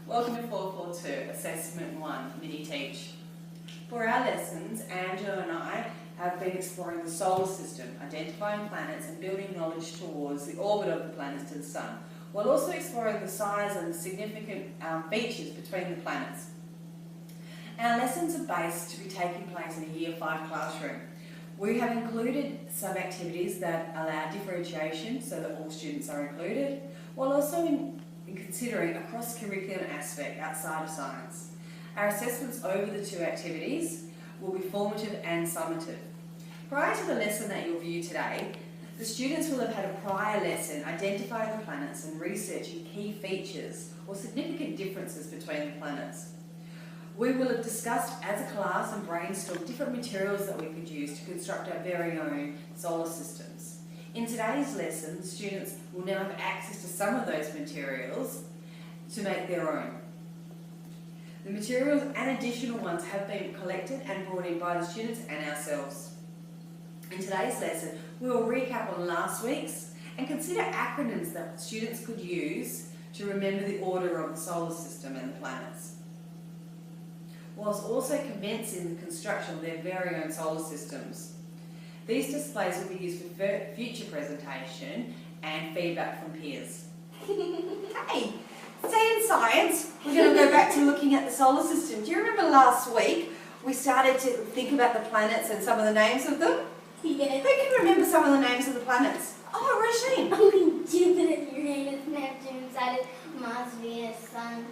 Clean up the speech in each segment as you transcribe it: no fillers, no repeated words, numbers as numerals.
Welcome to 442 Assessment 1 Mini Teach. For our lessons, Angela and I have been exploring the solar system, identifying planets and building knowledge towards the orbit of the planets to the Sun, while also exploring the size and significant features between the planets. Our lessons are based to be taking place in a Year 5 classroom. We have included some activities that allow differentiation so that all students are included, while also in considering a cross-curriculum aspect outside of science. Our assessments over the two activities will be formative and summative. Prior to the lesson that you'll view today, the students will have had a prior lesson identifying the planets and researching key features or significant differences between the planets. We will have discussed as a class and brainstormed different materials that we could use to construct our very own solar systems. In today's lesson, students will now have access to some of those materials to make their own. The materials and additional ones have been collected and brought in by the students and ourselves. In today's lesson, we will recap on last week's and consider acronyms that students could use to remember the order of the solar system and the planets, whilst also commencing the construction of their very own solar systems. These displays will be used for future presentation and feedback from peers. Hey, say in science, we're going to go back to looking at the solar system. Do you remember last week we started to think about the planets and some of the names of them? Yes. Who can remember some of the names of the planets? Oh, Roisin. Jupiter, Uranus, Neptune, Saturn, Mars, Venus, Sun,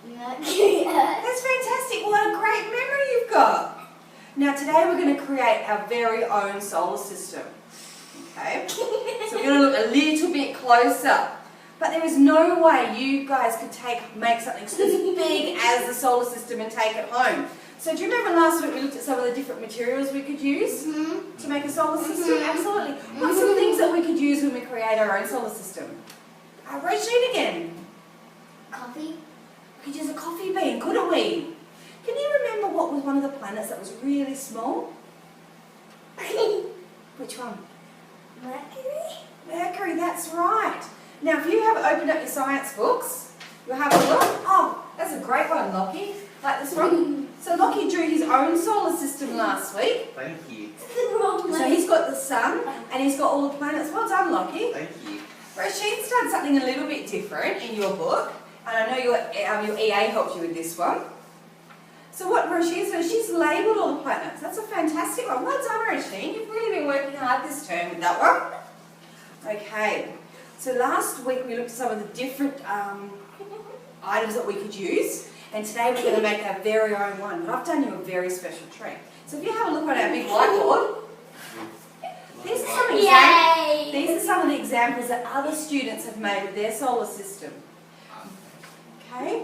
Mercury, Earth. That's fantastic. What a great memory you've got. Now today we're going to create our very own solar system. Okay? So we're going to look a little bit closer. But there is no way you guys could make something as big as the solar system and take it home. So do you remember last week we looked at some of the different materials we could use to make a solar system? Absolutely. What's some things that we could use when we create our own solar system? Roisin again. Coffee. We could use a coffee bean, couldn't we? Can you remember what was one of the planets that was really small? Which one? Mercury. Mercury, that's right. Now if you have opened up your science books, you'll have a look. Oh, that's a great one, Lockie. Like this one. So Lockie drew his own solar system last week. Thank you. The wrong So one. he's got the sun and he's got all the planets. Well done, Lockie. Thank you. Roisin's done something a little bit different in your book. And I know your EA helped you with this one. So what Roisin's done, she's labelled all the planets. That's a fantastic one. Well done, Roisin. You've really been working hard this term with that one. Okay. So last week we looked at some of the different items that we could use. And today we're going to make our very own one. But I've done you a very special treat. So if you have a look on our big whiteboard, these are some of the examples that other students have made with their solar system. Okay?